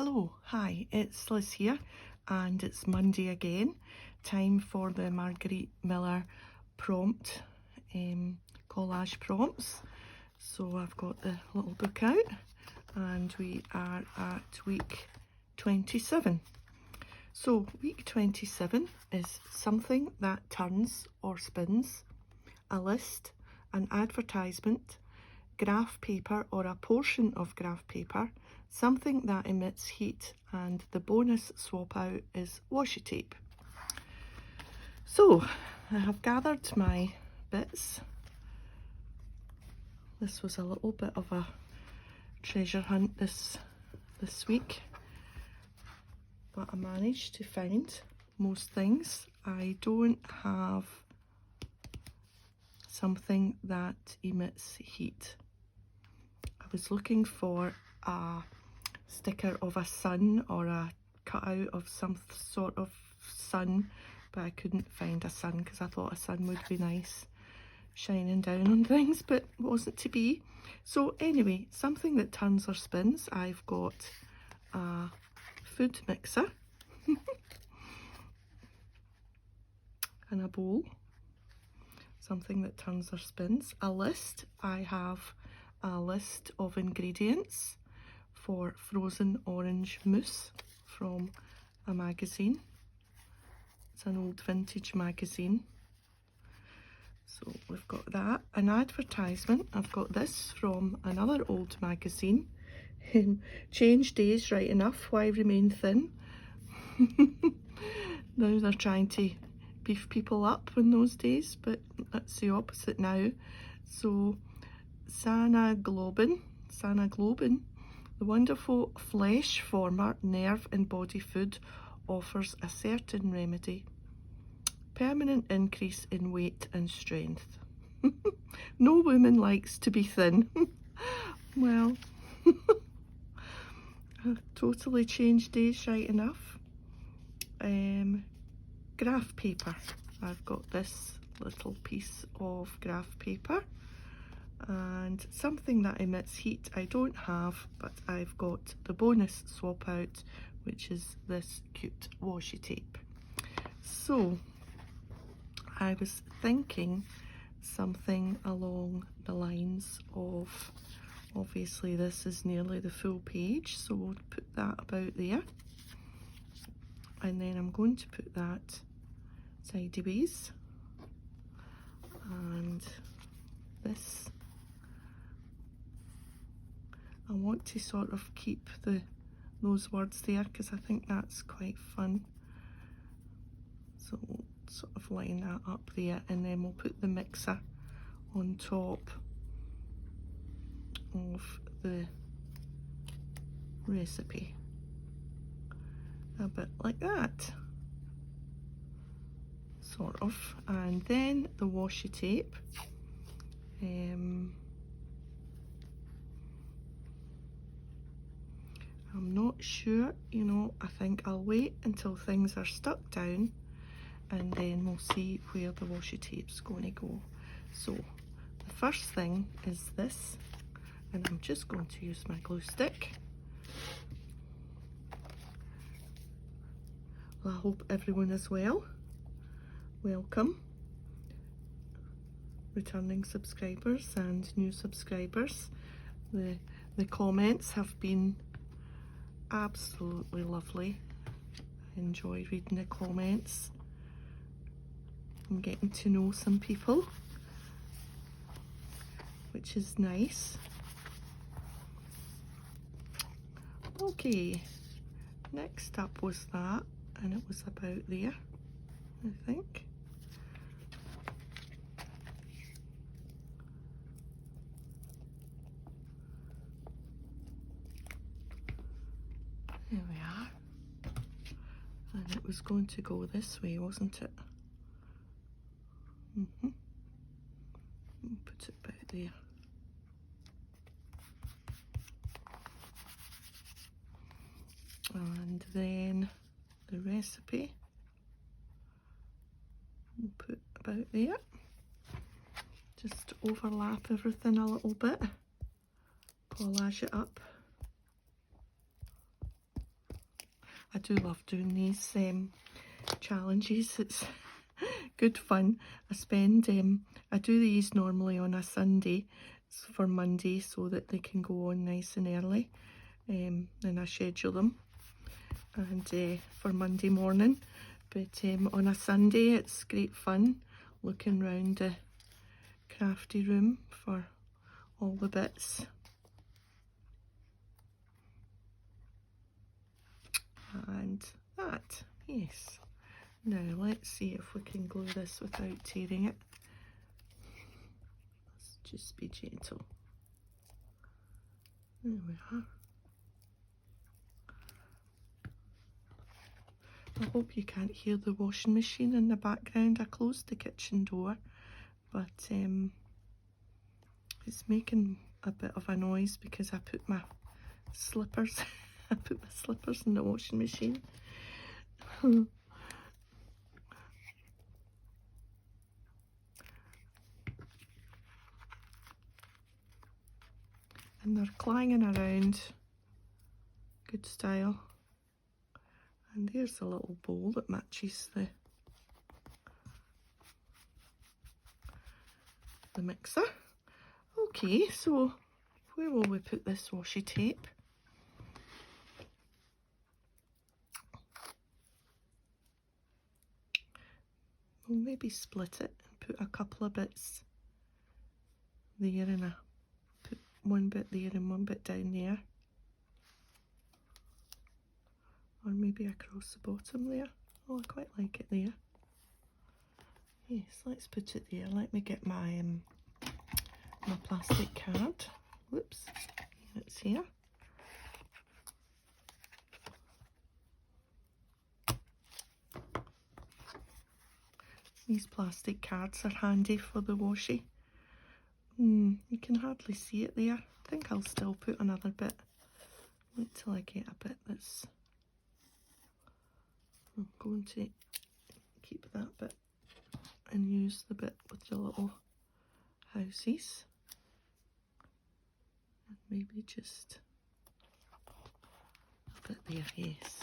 Hello, hi, it's Liz here, and it's Monday again. Time for the Margarete Miller prompt, collage prompts. So I've got the little book out, and we are at week 27. So week 27 is something that turns or spins, a list, an advertisement, graph paper or a portion of graph paper, something that emits heat, and the bonus swap out is washi tape. So I have gathered my bits. This was a little bit of a treasure hunt this week, but I managed to find most things. I don't have something that emits heat. I was looking for a sticker of a sun or a cutout of some sort of sun, but I couldn't find a sun because I thought a sun would be nice shining down on things, but it wasn't to be. So anyway, something that turns or spins. I've got a food mixer and a bowl, something that turns or spins. A list. I have a list of ingredients for frozen orange mousse from a magazine. It's an old vintage magazine. So we've got that. An advertisement. I've got this from another old magazine. Change days, right enough. Why remain thin? Now they're trying to beef people up in those days, but that's the opposite now. So Sana Globin, the wonderful flesh former, nerve and body food, offers a certain remedy. Permanent increase in weight and strength. No woman likes to be thin. Well, totally changed days, right enough. Graph paper. I've got this little piece of graph paper. And something that emits heat I don't have, but I've got the bonus swap out, which is this cute washi tape. So I was thinking something along the lines of, obviously this is nearly the full page, so we'll put that about there, and then I'm going to put that sideways, and this, I want to sort of keep those words there because I think that's quite fun. So we'll sort of line that up there, and then we'll put the mixer on top of the recipe. A bit like that, sort of. And then the washi tape. I'm not sure, you know, I think I'll wait until things are stuck down and then we'll see where the washi tape's going to go. So the first thing is this, and I'm just going to use my glue stick. Well, I hope everyone is well. Welcome, returning subscribers and new subscribers. The comments have been absolutely lovely. I enjoy reading the comments. I'm getting to know some people, which is nice. Okay, next up was that, and it was about there, I think. There we are. And it was going to go this way, wasn't it? Put it about there. And then the recipe we'll put about there. Just overlap everything a little bit. Collage it up. I do love doing these challenges. It's good fun. I do these normally on a Sunday for Monday so that they can go on nice and early, and I schedule them and for Monday morning. But on a Sunday it's great fun looking around the crafty room for all the bits. And that, yes. Now let's see if we can glue this without tearing it. Let's just be gentle. There we are. I hope you can't hear the washing machine in the background. I closed the kitchen door, but it's making a bit of a noise because I put my slippers I put my slippers in the washing machine. And they're clanging around. Good style. And there's a little bowl that matches the mixer. Okay, so where will we put this washi tape? We'll maybe split it and put a couple of bits there and put one bit there and one bit down there. Or maybe across the bottom there. Oh, I quite like it there. Yes, let's put it there. Let me get my my plastic card. Whoops, it's here. These plastic cards are handy for the washi. You can hardly see it there. I think I'll still put another bit. Wait till I get a bit that's... I'm going to keep that bit and use the bit with the little houses. And maybe just a bit there, yes.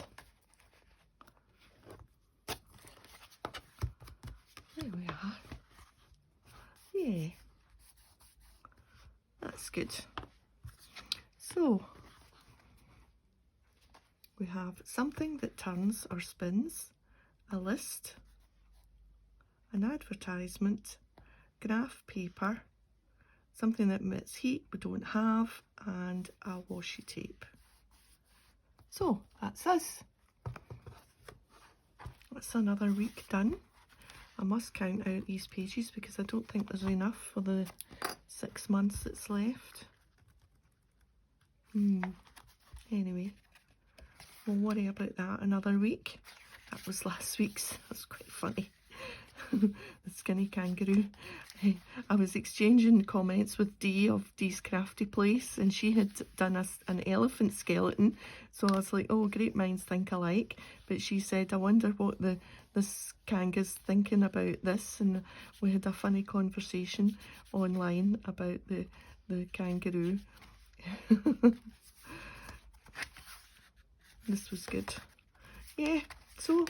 There we are. Yeah. That's good. So, we have something that turns or spins, a list, an advertisement, graph paper, something that emits heat we don't have, and a washi tape. So that's us. That's another week done. I must count out these pages because I don't think there's enough for the 6 months that's left. Anyway, we'll worry about that another week. That was last week's. That's quite funny. The skinny kangaroo. I was exchanging comments with Dee of Dee's Crafty Place, and she had done an elephant skeleton, so I was like, oh, great minds think alike. But she said, I wonder what this kanga's thinking about this, and we had a funny conversation online about the kangaroo. This was good. Yeah, so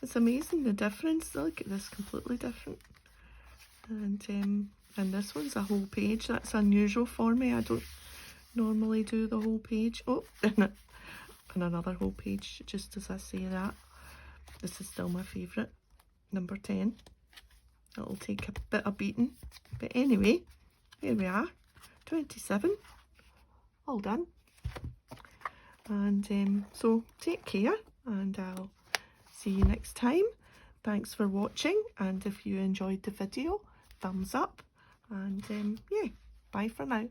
it's amazing the difference. Look at this, completely different. And this one's a whole page. That's unusual for me. I don't normally do the whole page. Oh, and another whole page, just as I say that. This is still my favourite, number 10. It'll take a bit of beating. But anyway, here we are, 27. All done. And so take care, and I'll see you next time. Thanks for watching, and if you enjoyed the video, thumbs up, and yeah, bye for now.